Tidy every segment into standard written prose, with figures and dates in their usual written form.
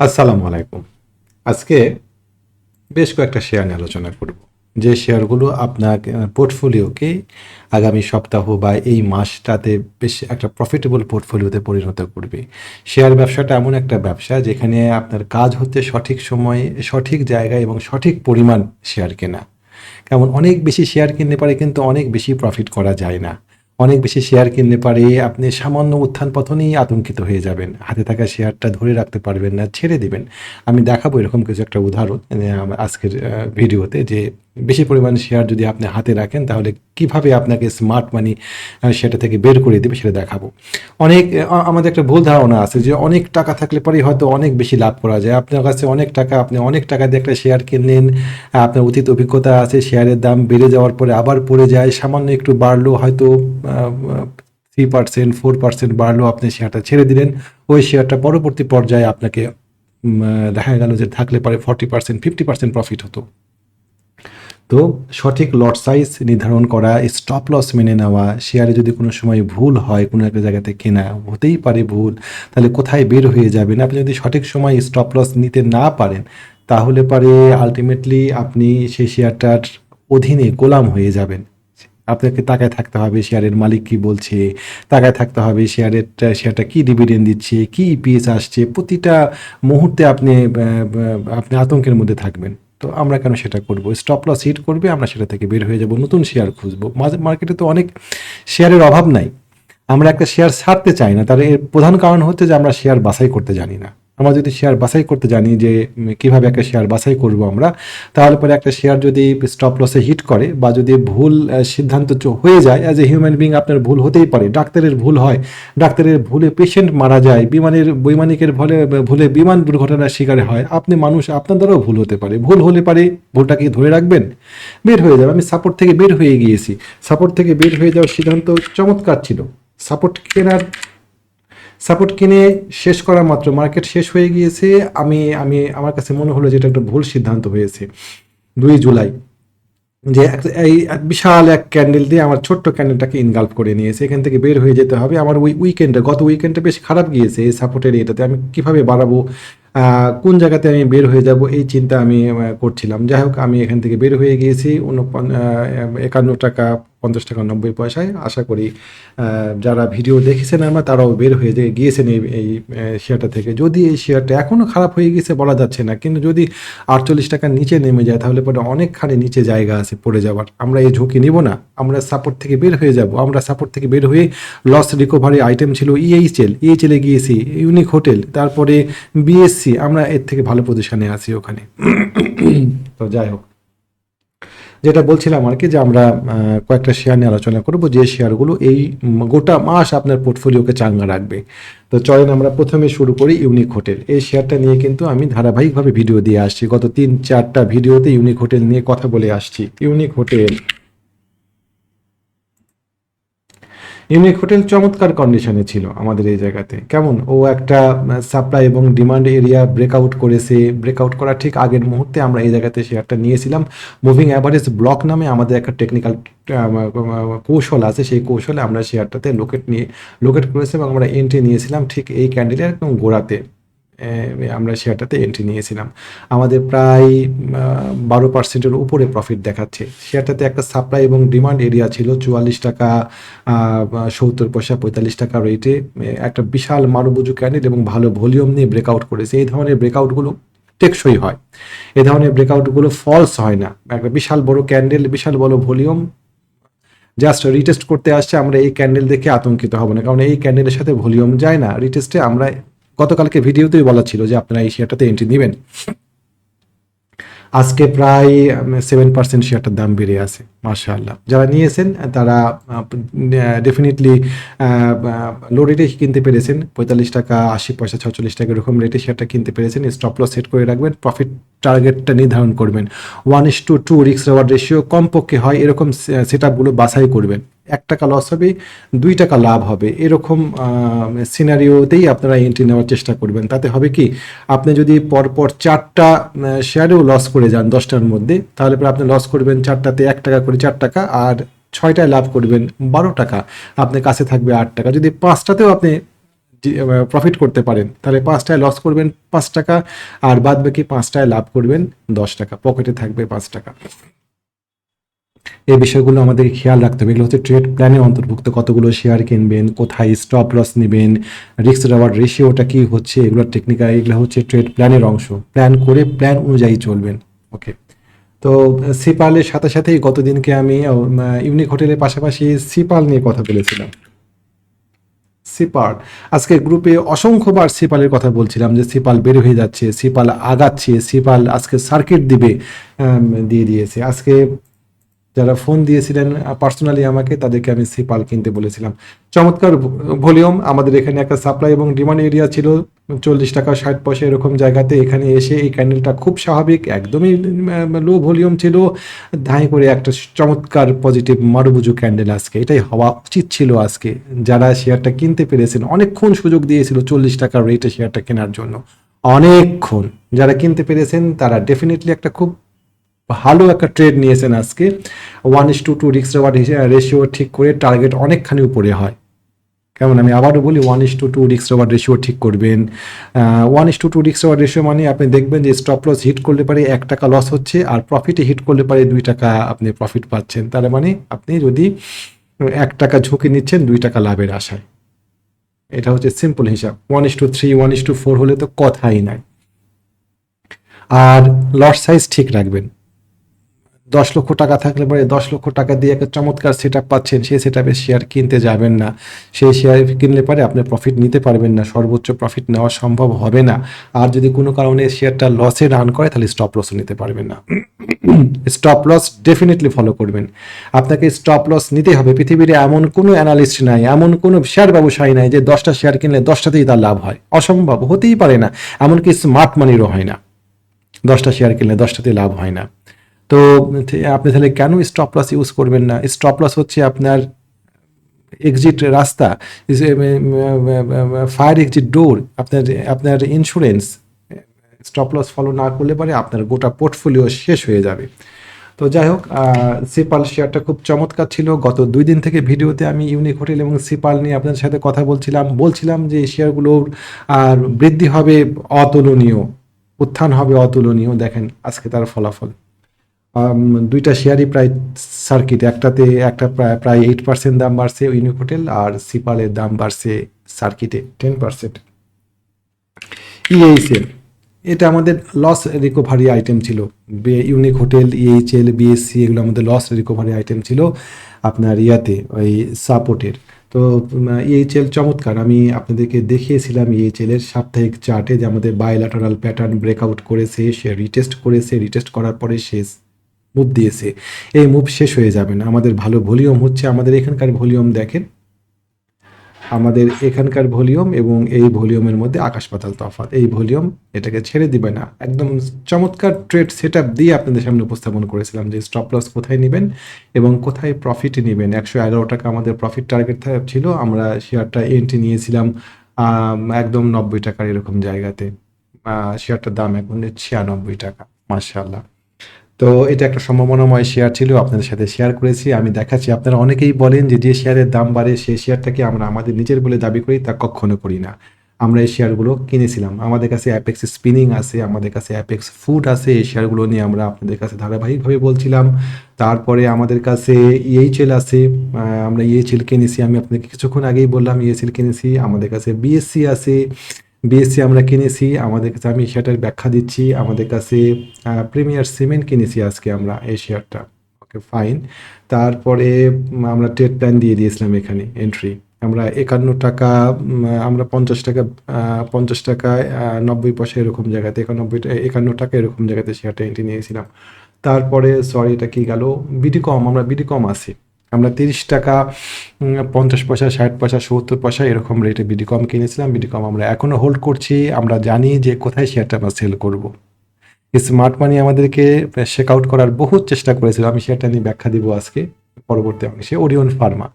আসসালামু আলাইকুম। আজকে বেশ কয়েকটা শেয়ার নিয়ে আলোচনা করব। যে শেয়ারগুলো আপনার পোর্টফোলিওকে আগামী সপ্তাহ বা এই মাসটাতে বেশ একটা প্রফিটেবল পোর্টফোলিওতে পরিণত করবে। শেয়ার ব্যবসাটা এমন একটা ব্যবসা যেখানে আপনার কাজ হচ্ছে সঠিক সময়ে, সঠিক জায়গায় এবং সঠিক পরিমাণ শেয়ার কেনা। কেমন অনেক বেশি শেয়ার কিনতে পারে কিন্তু অনেক বেশি প্রফিট করা যায় না। অনেক বেশি শেয়ার কিনতে পারে আপনি সামান্য উত্থান পতনেই আতঙ্কিত হয়ে যাবেন। হাতে থাকা শেয়ারটা ধরে রাখতে পারবেন না, ছেড়ে দিবেন। আমি দেখাবো এরকম কিছু একটা উদাহরণ আজকের ভিডিওতে যে বেশি পরিমাণ শেয়ার যদি আপনি হাতে রাখেন তাহলে কিভাবে আপনাকে স্মার্ট মানি সেটা থেকে বের করে দেবে সেটা দেখাবো। অনেক আমাদের একটা ভুল ধারণা আছে যে অনেক টাকা থাকলে পরেই হয়তো অনেক বেশি লাভ করা যায়। আপনার কাছে অনেক টাকা, আপনি অনেক টাকা দিয়ে একটা শেয়ার কিনলেন, আপনার অতীত অভিজ্ঞতা আছে, শেয়ারের দাম বেড়ে যাওয়ার পরে আবার পড়ে যায়, সামান্য একটু বাড়লো হয়তো 3% 4% বাড়লো, আপনি শেয়ারটা ছেড়ে দিলেন। ওই শেয়ারটা পরবর্তী পর্যায়ে আপনাকে দেখা গেল যে থাকলে পরে 40% 50% প্রফিট হতো। তো সঠিক লট সাইজ নির্ধারণ করা, স্টপ লস মেনে নেওয়া, শেয়ারে যদি কোনো সময় ভুল হয় কোনো একটা জায়গাতে কেনা হতেই পারে ভুল, তাহলে কোথায় বের হয়ে যাবেন। আপনি যদি সঠিক সময় স্টপ লস নিতে না পারেন তাহলে পরে আলটিমেটলি আপনি সেই শেয়ারটার অধীনে গোলাম হয়ে যাবেন। আপনাকে তাকায় থাকতে হবে শেয়ারের মালিক কি বলছে, তাকায় থাকতে হবে শেয়ারটা কি ডিভিডেন্ড দিচ্ছে, কি ইপিএস আসছে, প্রতিটা মুহূর্তে আপনি আতঙ্কের মধ্যে থাকবেন। তো আমরা কেন সেটা করব? স্টপ লস হিট করবে, আমরা সেটা থেকে বের হয়ে যাব, নতুন শেয়ার খুঁজবো। মার্কেটে তো অনেক শেয়ারের অভাব নাই। আমরা একটা শেয়ার ছাড়তে চাই না, তার এর প্রধান কারণ হচ্ছে যে আমরা শেয়ার বাছাই করতে জানি না। আমরা যদি শেয়ার বাছাই করতে জানি যে কিভাবে একটা শেয়ার বাছাই করব আমরা, তাহলে পরে একটা শেয়ার যদি স্টপ লসে হিট করে বা যদি ভুল সিদ্ধান্ত হয়ে যায়, অ্যাজ এ হিউম্যান বিং আপনার ভুল হতেই পারে, ডাক্তারের ভুল হয়, ডাক্তারের ভুলে পেশেন্ট মারা যায়, বৈমানিকের ভুলে বিমান দুর্ঘটনার শিকার হয়, আপনি মানুষ, আপনার দ্বারাও ভুল হতে পারে। ভুল হলে পারে ভুলটাকে ধরে রাখবেন, বের হয়ে যাবে। আমি সাপোর্ট থেকে বের হয়ে গিয়েছি, সাপোর্ট থেকে বের হয়ে যাওয়ার সিদ্ধান্ত চমৎকার ছিল। সাপোর্ট কিনে শেষ করা মাত্র মার্কেট শেষ হয়ে গিয়েছে। আমি আমি আমার কাছে মনে হলো যে এটা একটা ভুল সিদ্ধান্ত হয়েছে। 2 জুলাই যে এই বিশাল এক ক্যান্ডেল দিয়ে আমার ছোট্ট ক্যান্ডেলটাকে ইনগালফ করে নিয়েছে। এখান থেকে বের হয়ে যেতে হবে। আমার ওই গত উইকেন্ডে বেশ খারাপ গিয়েছে এই সাপোর্টের এটাতে। আমি কিভাবে বাড়াবো, কোন জায়গাতে আমি বের হয়ে যাব এই চিন্তা আমি করছিলাম। যাই হোক, আমি এখান থেকে বের হয়ে গিয়েছি 51 টাকা 50 টাকা 90 পয়সায়। আশা করি যারা ভিডিও দেখেছেন আমার তারাও বের হয়ে গিয়েছেন এই শেয়ারটা থেকে। যদি এই শেয়ারটা এখনও খারাপ হয়ে গেছে বলা যাচ্ছে না, কিন্তু যদি 48 টাকার নিচে নেমে যায় তাহলে পরে অনেকখানি নিচে জায়গা আছে পড়ে যাওয়ার। আমরা এই ঝুঁকি নিব না, আমরা সাপোর্ট থেকে বের হয়ে যাব। আমরা সাপোর্ট থেকে বের হয়ে লস রিকভারি আইটেম ছিল ইএইচএলে গিয়েছি, ইউনিক হোটেল, তারপরে বিএসসি, আমরা এর থেকে ভালো পজিশনে আছি ওখানে। তো যাই হোক, যেটা বলছিলাম আর কি, যে আমরা কয়েকটা শেয়ার নিয়ে আলোচনা করব যে শেয়ারগুলো এই গোটা মাস আপনার পোর্টফোলিওকে চাঙ্গা রাখবে। তো চলেন আমরা প্রথমে শুরু করি ইউনিক হোটেল। এই শেয়ারটা নিয়ে কিন্তু আমি ধারাবাহিকভাবে ভিডিও দিয়ে আসছি, গত 3-4টা ভিডিওতে ইউনিক হোটেল নিয়ে কথা বলে আসছি। ইউনিক হোটেল চমৎকার কন্ডিশনে ছিল আমাদের এই জায়গাতে। কেমন ও একটা সাপ্লাই এবং ডিমান্ড এরিয়া ব্রেকআউট করেছে। ব্রেকআউট করার ঠিক আগের মুহূর্তে আমরা এই জায়গাতে শেয়ারটা নিয়েছিলাম। মুভিং অ্যাভারেজ ব্লক নামে আমাদের একটা টেকনিক্যাল কৌশল আছে, সেই কৌশলে আমরা শেয়ারটাতে লোকেট করেছি এবং আমরা এন্ট্রি নিয়েছিলাম ঠিক এই ক্যান্ডেলের একদম গোড়াতে। আমরা শেয়ারটাতে এন্ট্রি নিয়েছিলাম। আমাদের প্রায় 12%-এর উপরে প্রফিট দেখাচ্ছে। শেয়ারটাতে একটা সাপ্লাই এবং ডিমান্ড এরিয়া ছিল 44 টাকা 70 পয়সা 45 টাকা রেটে। একটা বিশাল মারুবুজু ক্যান্ডেল এবং ভালো ভলিউম নিয়ে ব্রেকআউট করেছে। এই ধরনের ব্রেকআউটগুলো টেকসই হয়, এই ধরনের ব্রেকআউটগুলো ফলস হয় না। একটা বিশাল বড় ক্যান্ডেল, বিশাল বড় ভলিউম জাস্ট রিটেস্ট করতে আসছে, আমরা এই ক্যান্ডেল দেখে আতঙ্কিত হব না, কারণ এই ক্যান্ডেলের সাথে ভলিউম যায় না রিটেস্টে। আমরা গতকালকে ভিডিওতেই বলা ছিল যে আপনারা এই শেয়ারটাতে এন্ট্রি নেবেন। আজকে প্রায় 7% শেয়ারটার দাম বেড়ে আছে, মাশাআল্লাহ। যারা নিয়েছেন তারা ডেফিনেটলি লো রেটে কিনতে পেরেছেন। 45 টাকা 80 পয়সা 46 টাকা এরকম রেটে শেয়ারটা কিনতে পেরেছেন। স্টপ লস সেট করে রাখবেন, প্রফিট টার্গেটটা নির্ধারণ করবেন। 1:2 রিস্ক রেওয়ার্ড রেশিও কমপক্ষে হয় এরকম সেট আপগুলো বাছাই করবেন। 1 টাকা লস হবে, 2 টাকা লাভ হবে, এরকম সিনারিওতেই আপনারা এন্ট্রি নেওয়ার চেষ্টা করবেন। তাতে হবে কি, আপনি যদি পরপর 4টা শেয়ারেও লস করে যান 10টার মধ্যে, তাহলে পরে আপনি লস করবেন 4টাতে 1 টাকা করে 4 টাকা, আর 6টায় লাভ করবেন 12 টাকা, আপনার কাছে থাকবে 8 টাকা। যদি 5টাতেও আপনি প্রফিট করতে পারেন, তাহলে 5টায় লস করবেন 5 টাকা, আর বাদ বাকি 5টায় লাভ করবেন 10 টাকা, পকেটে থাকবে 5 টাকা। এই বিষয়গুলো আমাদেরকে খেয়াল রাখতে হবে। এগুলো হচ্ছে ট্রেড প্ল্যানের অন্তর্ভুক্ত। কতগুলো শেয়ার কিনবেন, কোথায় স্টপ লস নেবেন, রিস্ক রিওয়ার্ড রেশিওটা কি হচ্ছে, এগুলো টেকনিক্যাল, এগুলো হচ্ছে ট্রেড প্ল্যানের অংশ। প্ল্যান করে প্ল্যান অনুযায়ী চলবেন। ওকে, তো সিপালের সাথে সাথেই গতদিনকে আমি ইউনিক হোটেলের পাশাপাশি সিপাল নিয়ে কথা বলেছিলাম। সিপাল, আজকে গ্রুপে অসংখ্যবার সিপালের কথা বলছিলাম যে সিপাল বের হয়ে যাচ্ছে, সিপাল আগাচ্ছে, সিপাল আজকে সার্কিট দিবে, দিয়ে দিয়েছে। আজকে যারা ফোন দিয়েছিলেন পার্সোনালি আমাকে, তাদেরকে আমি সিপাল কিনতে বলেছিলাম। চমৎকার ভলিউম। আমাদের এখানে একটা সাপ্লাই এবং ডিমান্ড এরিয়া ছিল 40 টাকা 60 পয়সা এরকম জায়গাতে। এখানে এসে এই ক্যান্ডেলটা খুব স্বাভাবিক, একদমই লো ভলিউম ছিল, ধাই করে একটা চমৎকার পজিটিভ মারুবুজু ক্যান্ডেল। আজকে এটাই হওয়া উচিত ছিল। আজকে যারা শেয়ারটা কিনতে পেরেছেন, অনেকক্ষণ সুযোগ দিয়েছিল 40 টাকার রেটে শেয়ারটা কেনার জন্য, অনেকক্ষণ। যারা কিনতে পেরেছেন তারা ডেফিনেটলি একটা খুব ভালো একটা ট্রেড নিয়েছেন আজকে। 1:2 রিস্ক রিওয়ার্ড রেশিও ঠিক করে টার্গেট অনেকখানি উপরে হয়। কেমন, আমি আবারও বলি 1:2 রিস্ক রিওয়ার্ড রেশিও ঠিক করবেন। 1:2 রিস্ক রিওয়ার্ড রেশিও মানে আপনি দেখবেন যে স্টপ লস হিট করলে পারে 1 টাকা লস হচ্ছে, আর প্রফিটে হিট করলে পারে 2 টাকা আপনি প্রফিট পাচ্ছেন। তার মানে আপনি যদি 1 টাকা ঝুঁকি নিচ্ছেন 2 টাকা লাভের আশায়। এটা হচ্ছে সিম্পল হিসাব। 1:3 1:4 হলে তো কথাই নাই। আর লট সাইজ ঠিক রাখবেন। 10 লক্ষ টাকা থাকলে পরে 10 লক্ষ টাকা দিয়ে একটা চমৎকার সেট আপ পাচ্ছেন, সেই সেট আপের শেয়ার কিনতে যাবেন না। সেই শেয়ার কিনলে পরে আপনি প্রফিট নিতে পারবেন না, সর্বোচ্চ প্রফিট নেওয়া সম্ভব হবে না। আর যদি কোনো কারণে শেয়ারটা লসে রান করে, তাহলে স্টপ লসও নিতে পারবেন না। স্টপ লস ডেফিনেটলি ফলো করবেন। আপনাকে স্টপ লস নিতে হবে। পৃথিবীর এমন কোনো অ্যানালিস্ট নাই, এমন কোনো শেয়ার ব্যবসায়ী নাই যে 10টা শেয়ার কিনলে 10টাতেই তার লাভ হয়। অসম্ভব, হতেই পারে না। এমনকি স্মার্ট মানিরও হয় না 10টা শেয়ার কিনলে 10টাতেই লাভ হয় না। তো আপনি তাহলে কেন স্টপ লস ইউজ করবেন না? স্টপ লস হচ্ছে আপনার এক্সিট রাস্তা, ফায়ার এক্সিট ডোর, আপনার আপনার ইন্স্যুরেন্স। স্টপ লস ফলো না করলে পরে আপনার গোটা পোর্টফোলিও শেষ হয়ে যাবে। তো যাই হোক, সিপাল শেয়ারটা খুব চমৎকার ছিল। গত 2 দিন থেকে ভিডিওতে আমি ইউনিক হোটেল এবং সিপাল নিয়ে আপনাদের সাথে কথা বলছিলাম যে এই শেয়ারগুলোর আর বৃদ্ধি হবে অতুলনীয়, উত্থান হবে অতুলনীয়। দেখেন আজকে তার ফলাফল। দুইটা শেয়ারই প্রায় সার্কিট, একটাতে একটা প্রায় 8% দাম বাড়ছে ইউনিক হোটেল, আর সিপালের দাম বাড়ছে সার্কিটে 10%। ইএইচএল, এটা আমাদের লস রিকভারি আইটেম ছিল। ইউনিক হোটেল, ইএইচএল, বিএসসি, এগুলো আমাদের লস রিকভারি আইটেম ছিল আপনার ইয়াতে, ওই সাপোর্টের। তো ইএইচএল চমৎকার, আমি আপনাদেরকে দেখিয়েছিলাম ইএইচএল এর সাপ্তাহিক চার্টে যে আমাদের বায়োল্যাটারাল প্যাটার্ন ব্রেকআউট করেছে, সে রিটেস্ট করেছে, রিটেস্ট করার পরে শেষ মুভ দিয়েছে। এই মুভ শেষ হয়ে যাবে না। আমাদের ভালো ভলিউম হচ্ছে, আমাদের এখানকার ভলিউম দেখেন, আমাদের এখানকার ভলিউম এবং এই ভলিউমের মধ্যে আকাশ পাতাল তফাৎ। এই ভলিউম এটাকে ছেড়ে দিবে না। একদম চমৎকার ট্রেড সেট আপ দিয়ে আপনাদের সামনে উপস্থাপন করেছিলাম যে স্টপ লস কোথায় নেবেন এবং কোথায় প্রফিট নেবেন। 111 টাকা আমাদের প্রফিট টার্গেট ছিল। আমরা শেয়ারটা এন্ট্রি নিয়েছিলাম একদম 90 টাকার এরকম জায়গাতে। শেয়ারটার দাম এখন 96 টাকা। মাশাআল্লাহ। তো এটা একটা সম্ভাবনাময় শেয়ার ছিল, আপনাদের সাথে শেয়ার করেছি। আমি দেখাচ্ছি, আপনারা অনেকেই বলেন যে শেয়ারের দাম বাড়ে সেই শেয়ারটাকে আমরা আমাদের নিজের বলে দাবি করি, তা কখনো করি না। আমরা এই শেয়ারগুলো কিনেছিলাম। আমাদের কাছে অ্যাপেক্স স্পিনিং আছে, আমাদের কাছে অ্যাপেক্স ফুড আছে। এই শেয়ারগুলো নিয়ে আমরা আপনাদের কাছে ধারাবাহিকভাবে বলছিলাম। তারপরে আমাদের কাছে ইএইচএল আছে, আমরা ইএইচএল কিনেছি। আমি আপনাকে কিছুক্ষণ আগেই বললাম ইএইচএল কিনেছি। আমাদের কাছে বিএসসি আছে, বিএসসি আমরা কিনেছি। আমাদের কাছে, আমি সেটার ব্যাখ্যা দিচ্ছি, আমাদের কাছে প্রিমিয়ার সিমেন্ট কিনেছি আজকে আমরা এই শেয়ারটা। Okay fine. তারপরে আমরা ট্রেড প্ল্যান দিয়ে দিয়েছিলাম এখানে এন্ট্রি। আমরা 51 টাকা, আমরা 50 টাকা, 50 টাকায় 90 পয়সা এরকম জায়গাতে, 51 টাকা এরকম জায়গাতে শেয়ারটা এন্ট্রি নিয়েছিলাম। তারপরে সরি, এটা কি গেল, বিডিকম, আমরা বিডিকম আছি। আমরা 30 টাকা 50 পয়সা, 60 পয়সা, 70 পয়সা এরকম রেটে বিডিকম কিনেছিলাম। বিডিকম আমরা এখনও হোল্ড করছি। আমরা জানি যে কোথায় শেয়ারটা আমরা সেল করব। স্মার্ট মানি আমাদেরকে শেক আউট করার বহুত চেষ্টা করেছিল। আমি সেটা নিয়ে ব্যাখ্যা দিব আজকে পরবর্তী অংশে। ওরিয়ন ফার্মা,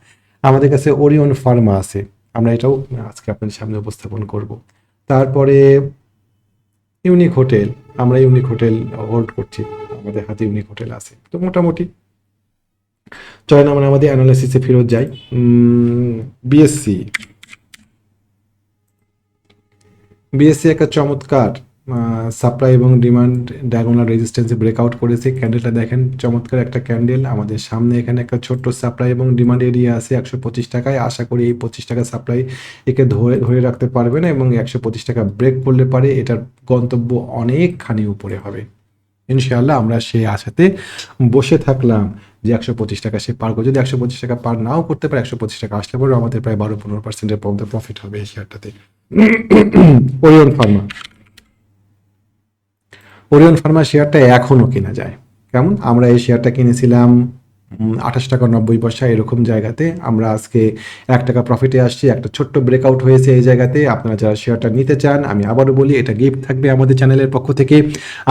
আমাদের কাছে ওরিয়ন ফার্মা আছে, আমরা এটাও আজকে আপনাদের সামনে উপস্থাপন করব। তারপরে ইউনিক হোটেল, আমরা ইউনিক হোটেল হোল্ড করছি, আমাদের হাতে ইউনিক হোটেল আছে। তো মোটামুটি চলেন আমরা আমাদের অ্যানালাইসিসে ফেরত যাই। বিএসসি, বিএসসি একটা চমৎকার সাপ্লাই এবং ডিমান্ড ডায়াগোনাল রেজিস্ট্যান্সে ব্রেকআউট করেছে। ক্যান্ডেলটা দেখেন, চমৎকার একটা ক্যান্ডেল। আমাদের সামনে এখানে একটা ছোট্ট সাপ্লাই এবং ডিমান্ড এরিয়া আছে 125 টাকায়। আশা করি এই 25 টাকা সাপ্লাই একে ধরে ধরে রাখতে পারবে না এবং 125 টাকা ব্রেক করলে পারে এটার গন্তব্য অনেকখানি উপরে হবে ইনশাআল্লাহ। আমরা সেই আশাতে বসে থাকলাম যে 125 টাকা সে পার করে। যদি 125 টাকা পার নাও করতে পারে, 125 টাকা আসলে পরেও আমাদের প্রায় 12-15% পর্যন্ত প্রফিট হবে এই শেয়ারটাতে। ওরিয়ন ফার্মা, ওরিয়ন ফার্মা শেয়ারটা এখনও কেনা যায়। কেমন? আমরা এই শেয়ারটা কিনেছিলাম 28 টাকা 90 পয়সা এরকম জায়গাতে। আমরা আজকে 1 টাকা প্রফিটে আসছি। একটা ছোট্ট ব্রেকআউট হয়েছে এই জায়গাতে। আপনারা যারা শেয়ারটা নিতে চান, আমি আবারও বলি, এটা গিফট থাকবে আমাদের চ্যানেলের পক্ষ থেকে।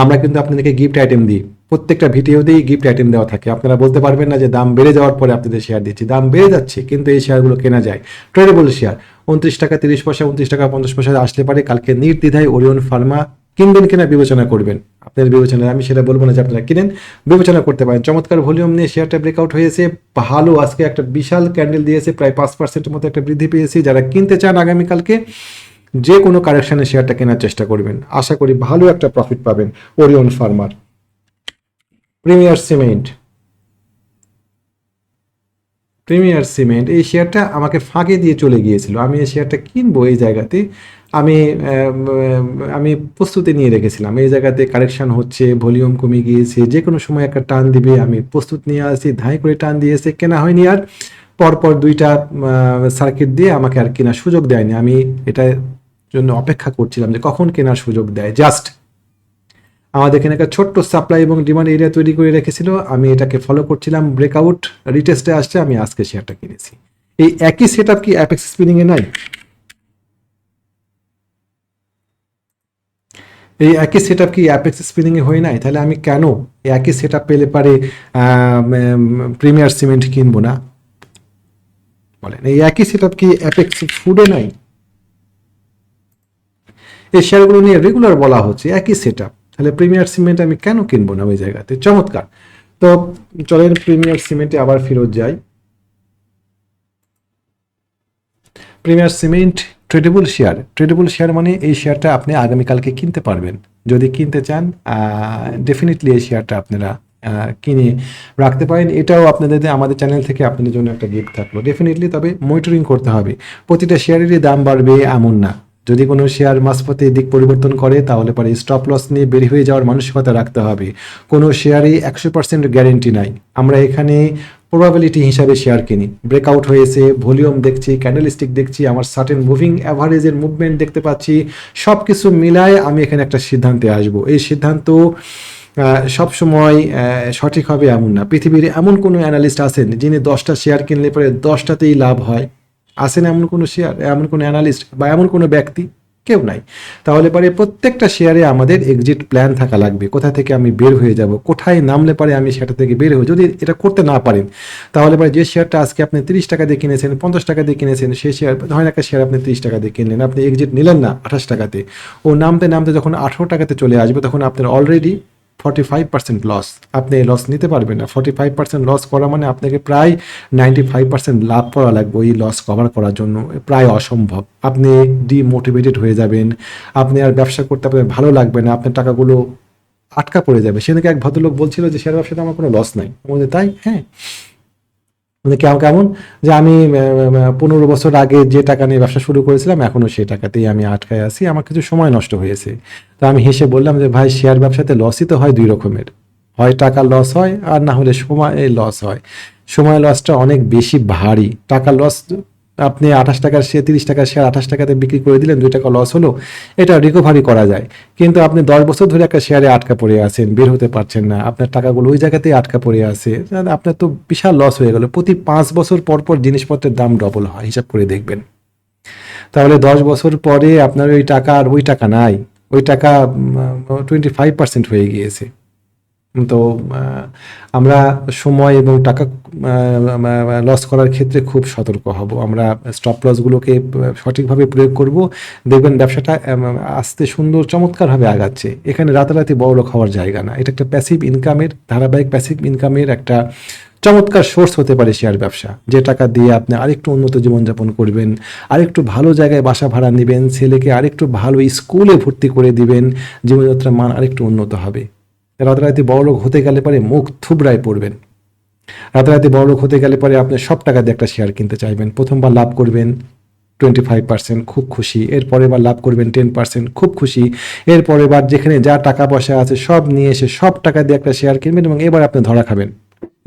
আমরা কিন্তু আপনাদেরকে গিফট আইটেম দিই, প্রত্যেকটা ভিডিওতেই গিফট আইটেম দেওয়া থাকে। আপনারা বলতে পারবেন না যে দাম বেড়ে যাওয়ার পরে আপনাদের শেয়ার দিচ্ছি। দাম বেড়ে যাচ্ছে কিন্তু এই শেয়ারগুলো কেনা যায়, ট্রেডেবল শেয়ার। 29 টাকা 30 পয়সা 29 টাকা 50 পয়সা আসলে পারে। কালকে নির্দ্বিধায় ওরিয়ন ফার্মা কিনবেন কিনা বিবেচনা করবেন, আপনার বিবেচনা। আমি সেটা বলবো না যে আপনারা কিনেন, বিবেচনা করতে পারেন। চমৎকার ভলিউম নিয়ে শেয়ারটা ব্রেকআউট হয়েছে, ভালো। আজকে একটা বিশাল ক্যান্ডেল দিয়েছে, প্রায় 5%-এর মতো একটা বৃদ্ধি পেয়েছি। যারা কিনতে চান আগামীকালকে যে কোনো কারেকশনে শেয়ারটা কেনার চেষ্টা করবেন, আশা করি ভালো একটা প্রফিট পাবেন Orion farmer. Premier cement, premier cement এই শেয়ারটা আমাকে ফাঁকে দিয়ে চলে গিয়েছিল। আমি এই শেয়ারটা কিনবো এই জায়গাতে, আমি আমি প্রস্তুতি নিয়ে রেখেছিলাম। এই জায়গাতে কারেকশন হচ্ছে, ভলিউম কমে গিয়েছে, যে কোনো সময় একটা টান দিবে, আমি প্রস্তুত নিয়ে আসি। ধাই করে টান দিয়েছে, কেনা হয়নি। আর পরপর 2টা সার্কিট দিয়ে আমাকে আর কেনার সুযোগ দেয়নি। আমি এটার জন্য অপেক্ষা করছিলাম যে কখন কেনার সুযোগ দেয়। জাস্ট আমাদের এখানে একটা ছোট্ট সাপ্লাই এবং ডিমান্ড এরিয়া তৈরি করে রেখেছিল, আমি এটাকে ফলো করছিলাম। ব্রেকআউট রিটেস্টে আসছে, আমি আজকে শেয়ারটা কিনেছি। এই একই সেট আপ কি অ্যাপেক্স স্পিনিং এ নাই? এই একই সেট আপ কি অ্যাপেক্স স্পিনিং এ হয়ে নাই? তাহলে আমি কেন একই সেট আপ পেলে পারে প্রিমিয়ার সিমেন্ট কিনবো না? বলেন, এই একই সেট আপ কি অ্যাপেক্স ফুডে নাই? এই শেয়ারগুলো নিয়ে রেগুলার বলা হচ্ছে একই সেট আপ, তাহলে প্রিমিয়ার সিমেন্ট আমি কেন কিনবো না ওই জায়গাতে? চমৎকার। তো চলেন প্রিমিয়ার সিমেন্টে আবার ফেরত যাই। Premier cement tradable share. Tradable share মানে এই শেয়ারটা আপনি আগামীকালকে কিনতে পারবেন। যদি কিনতে চান ডেফিনেটলি এই শেয়ারটা আপনারা কিনে রাখতে পারেন। এটাও আপনাদের আমাদের চ্যানেল থেকে আপনাদের জন্য একটা গিফট থাকলো ডেফিনেটলি। তবে মনিটরিং করতে হবে, প্রতিটা শেয়ারেরই দাম বাড়বে এমন না। যদি কোনো শেয়ার মাঝপথে দিক পরিবর্তন করে তাহলে পরে স্টপ লস নিয়ে বের হয়ে যাওয়ার মানসিকতা রাখতে হবে। কোনো শেয়ারই 100% গ্যারেন্টি নাই। আমরা এখানে প্রবাবিলিটি হিসাবে শেয়ার কিনি। ব্রেকআউট হয়েছে, ভলিউম দেখছি, ক্যান্ডেলস্টিক দেখছি, আমার সার্টেন মুভিং অ্যাভারেজের মুভমেন্ট দেখতে পাচ্ছি, সব কিছু মিলায় আমি এখানে একটা সিদ্ধান্তে আসব। এই সিদ্ধান্ত সবসময় সঠিক হবে এমন না। পৃথিবীর এমন কোনো অ্যানালিস্ট আছেন যিনি 10টা শেয়ার কিনলে পরে 10টাতেই লাভ হয়? আছেন এমন কোনো শেয়ার, এমন কোনো অ্যানালিস্ট বা এমন কোনো ব্যক্তি? কেউ নাই। তাহলে পরে প্রত্যেকটা শেয়ারে আমাদের এক্সিট প্ল্যান থাকা লাগবে। কোথা থেকে আমি বের হয়ে যাব, কোথায় নামলে পারে আমি সেটা থেকে বের হই। যদি এটা করতে না পারেন তাহলে পরে যে শেয়ারটা আজকে আপনি 30 টাকা দিয়ে কিনেছেন, 50 টাকা দিয়ে কিনেছেন, সেই শেয়ার ধরেন একটা শেয়ার আপনি 30 টাকা দিয়ে কিনলেন, আপনি এক্সিট নিলেন না 28 টাকাতে, ও নামতে নামতে যখন 18 টাকাতে চলে আসবে তখন আপনার অলরেডি 45% লস। আপনি এই লস নিতে পারবেন না। 45% লস করা মানে আপনাকে প্রায় 95% লাভ করা লাগবে ওই লস কভার করার জন্য, প্রায় অসম্ভব। আপনি ডিমোটিভেটেড হয়ে যাবেন, আপনি আর ব্যবসা করতে আপনার ভালো লাগবে না, আপনার টাকাগুলো আটকা পড়ে যাবে। সেদিকে এক ভদ্রলোক বলছিল যে শেয়ার ব্যবসাতে আমার কোনো লস নাই। আমাদের তাই, হ্যাঁ, মানে কেমন কেমন যে আমি 15 বছর আগে যে টাকা নিয়ে ব্যবসা শুরু করেছিলাম এখনো সেই টাকাতেই আমি আটকায় আছি, আমার কিছু সময় নষ্ট হয়েছে। তো আমি হেসে বললাম যে ভাই, শেয়ার ব্যবসাতে লসই তো হয় 2 রকমের, হয় টাকা লস হয় আর না হলে সময় লস হয়। সময় লসটা অনেক বেশি ভারী। টাকা লস, আপনি 28 টাকার শেয়ার 30 টাকার শেয়ার 28 টাকাতে বিক্রি করে দিলেন, 2 টাকা লস হলো, এটা রিকভারি করা যায়। কিন্তু আপনি 10 বছর ধরে একটা শেয়ারে আটকা পড়ে আছেন, বের হতে পারছেন না, আপনার টাকাগুলো ওই জায়গাতেই আটকা পড়ে আছে, আপনার তো বিশাল লস হয়ে গেল। প্রতি 5 বছর পর পর জিনিসপত্রের দাম ডবল হয়, হিসাব করে দেখবেন। তাহলে 10 বছর পরে আপনার ওই টাকা আর ওই টাকা নাই, ওই টাকা 25% হয়ে গিয়েছে। তো আমরা সময় এবং টাকা লস করার ক্ষেত্রে খুব সতর্ক হব। আমরা স্টপ লসগুলোকে সঠিকভাবে প্রয়োগ করব, দেখবেন ব্যবসাটা আস্তে সুন্দর চমৎকারভাবে আগাচ্ছে। এখানে রাতারাতি বড়লোক হওয়ার জায়গা না, এটা একটা প্যাসিভ ইনকামের, ধারাবাহিক প্যাসিভ ইনকামের একটা চমৎকার সোর্স হতে পারে শেয়ার ব্যবসা, যে টাকা দিয়ে আপনি আরেকটু উন্নত জীবনযাপন করবেন, আরেকটু ভালো জায়গায় বাসা ভাড়া নেবেন, ছেলেকে আরেকটু ভালো স্কুলে ভর্তি করে দিবেন, জীবনযাত্রার মান আরেকটু উন্নত হবে। রাতারাতি বড়লোক হতে গেলে পরে মুখ থুবড়ায় পড়বেন। রাতারাতি বড়লোক হতে গেলে পরে আপনি সব টাকা দিয়ে একটা শেয়ার কিনতে চাইবেন। প্রথমবার লাভ করবেন 25%, খুব খুশি। এরপরে বার লাভ করবেন 10%, খুব খুশি। এরপরে বার যেখানে যা টাকা পয়সা আছে সব নিয়ে এসে সব টাকা দিয়ে একটা শেয়ার কিনবেন এবং এবার আপনি ধরা খাবেন।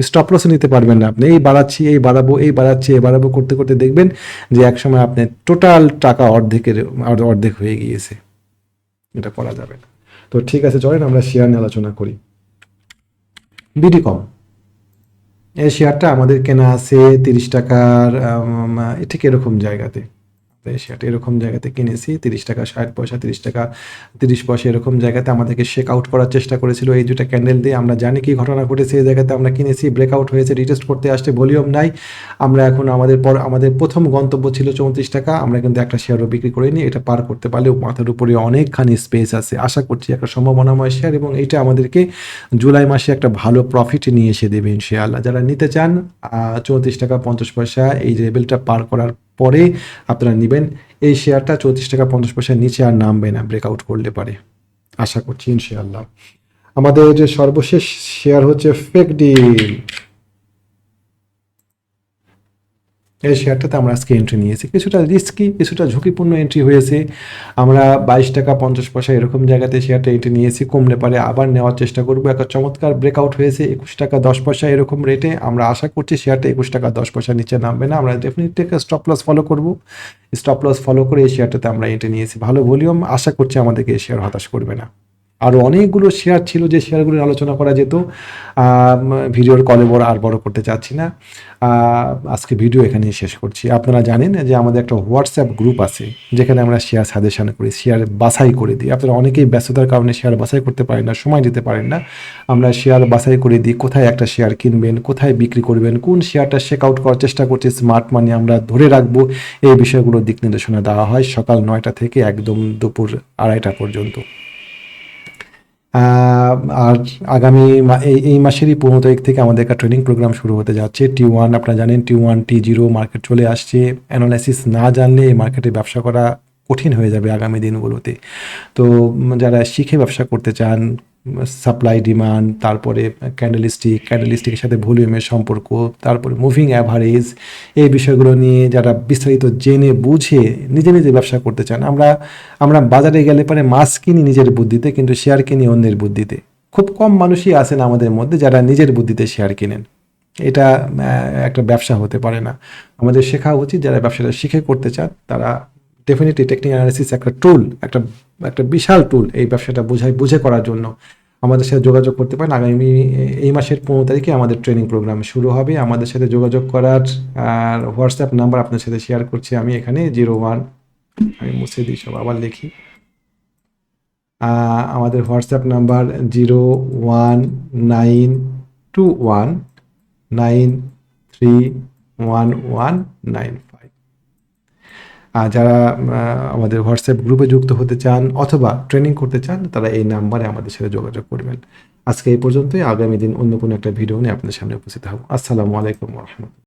স্টপ লসও নিতে পারবেন না আপনি। এই বাড়াচ্ছি, এই বাড়াবো, এই বাড়াচ্ছি, এই বাড়াবো করতে করতে দেখবেন যে একসময় আপনার টোটাল টাকা অর্ধেক হয়ে গিয়েছে। এটা করা যাবে না। তো ঠিক আছে, চলেন আমরা শেয়ার নিয়ে আলোচনা করি। বিডিকম, এই শেয়ারটা আমাদের কেনা আছে 30 টাকার, ঠিক এরকম জায়গাতে। এই শেয়ারটা এরকম জায়গাতে কিনেছি 30 টাকা 60 পয়সা, 30 টাকা 30 পয়সা এরকম জায়গাতে আমাদেরকে শেক আউট করার চেষ্টা করেছিল এই দুটা ক্যান্ডেল দিয়ে। আমরা জানি কি ঘটনা ঘটেছে, এই জায়গাতে আমরা কিনেছি, ব্রেকআউট হয়েছে, রিটেস্ট করতে আসছে, ভলিউম নাই। আমরা এখন আমাদের প্রথম গন্তব্য ছিল 34 টাকা, আমরা কিন্তু একটা শেয়ারও বিক্রি করিনি। এটা পার করতে পারলে মাথার উপরে অনেকখানি স্পেস আছে, আশা করছি একটা সম্ভাবনাময় শেয়ার, এবং এইটা আমাদেরকে জুলাই মাসে একটা ভালো প্রফিট নিয়ে এসে দেবে ইনশাআল্লাহ। যারা নিতে চান 34 টাকা 50 পয়সা এই লেভেলটা পার করার পরে আপনারা নেবেন। এই শেয়ারটা 34 টাকা 50 পয়সার নিচে আর নামবে না ব্রেকআউট করলে পারে, আশা করছি ইনশাআল্লাহ। আমাদের যে সর্বশেষ শেয়ার হচ্ছে ফেক ডিল। এই শেয়ারটাতে আমরা আজকে এন্ট্রি নিয়েছি, কিছুটা রিস্কি, কিছুটা ঝুঁকিপূর্ণ এন্ট্রি হয়েছে। আমরা 22 টাকা 50 পয়সা এরকম জায়গাতে শেয়ারটা এন্ট্রি নিয়েছি, কমলে পারে আবার নেওয়ার চেষ্টা করবো। একটা চমৎকার ব্রেকআউট হয়েছে 21 টাকা 10 পয়সা এরকম রেটে। আমরা আশা করছি শেয়ারটা 21 টাকা 10 পয়সার নিচে নামবে না। আমরা ডেফিনেটলি একটা স্টপ লস ফলো করবো। স্টপ লস ফলো করে এই শেয়ারটাতে আমরা এন্ট্রি নিয়েছি, ভালো ভলিউম, আশা করছি আমাদেরকে এই শেয়ার হতাশ করবে না। আরও অনেকগুলো শেয়ার ছিল যে শেয়ারগুলোর আলোচনা করা যেত, ভিডিওর কলে বড় করতে চাচ্ছি না। আজকে ভিডিও এখানেই শেষ করছি। আপনারা জানেন যে আমাদের একটা হোয়াটসঅ্যাপ গ্রুপ আছে যেখানে আমরা শেয়ার সাজেশন করি, শেয়ার বাছাই করে দিই। আপনারা অনেকেই ব্যস্ততার কারণে শেয়ার বাছাই করতে পারেন না, সময় দিতে পারেন না। আমরা শেয়ার বাছাই করে দিই, কোথায় একটা শেয়ার কিনবেন, কোথায় বিক্রি করবেন, কোন শেয়ারটা শেক আউট করার চেষ্টা করছে স্মার্ট মানি আমরা ধরে রাখবো, এই বিষয়গুলো দিক নির্দেশনা দেওয়া হয় সকাল 9টা থেকে একদম দুপুর 2:30টা পর্যন্ত। আর আগামী এই মাসেরই 15 তারিখ থেকে আমাদের একটা ট্রেনিং প্রোগ্রাম শুরু হতে যাচ্ছে। T1 আপনারা জানেন, T1 T0 মার্কেট চলে আসছে। অ্যানালাইসিস না জানলে এই মার্কেটে ব্যবসা করা কঠিন হয়ে যাবে আগামী দিনগুলোতে। তো যারা শিখে ব্যবসা করতে চান, সাপ্লাই ডিমান্ড, তারপরে ক্যান্ডেলিস্টিকের সাথে ভলিউমের সম্পর্ক, তারপরে মুভিং অ্যাভারেজ, এই বিষয়গুলো নিয়ে যারা বিস্তারিত জেনে বুঝে নিজে নিজে ব্যবসা করতে চান। আমরা বাজারে গেলে পরে মাছ কিনি নিজের বুদ্ধিতে, কিন্তু শেয়ার কিনি অন্যের বুদ্ধিতে। খুব কম মানুষই আছেন আমাদের মধ্যে যারা নিজের বুদ্ধিতে শেয়ার কিনেন। এটা একটা ব্যবসা হতে পারে না। আমাদের শেখা উচিত, যারা ব্যবসাটা শিখে করতে চান তারা ডেফিনেটলি টেকনিক্যাল অ্যানালিসিস একটা টুল, একটা বিশাল টুল এই ব্যবসাটা বুঝে করার জন্য আমাদের সাথে যোগাযোগ করতে পারেন। আগামী এই মাসের 15 তারিখে আমাদের ট্রেনিং প্রোগ্রাম শুরু হবে। আমাদের সাথে যোগাযোগ করার হোয়াটসঅ্যাপ নাম্বার আপনার সাথে শেয়ার করছি আমি এখানে, 01, আমি মুছে দিই সব, আবার লিখি। আমাদের হোয়াটসঅ্যাপ নাম্বার 01921931195। আর যারা আমাদের হোয়াটসঅ্যাপ গ্রুপে যুক্ত হতে চান অথবা ট্রেনিং করতে চান তারা এই নাম্বারে আমাদের সাথে যোগাযোগ করবেন। আজকে এই পর্যন্তই। আগামী দিন অন্য কোনো একটা ভিডিও নিয়ে আপনাদের সামনে উপস্থিত হব। আসসালামু আলাইকুম ওয়া রাহমাতুল্লাহ।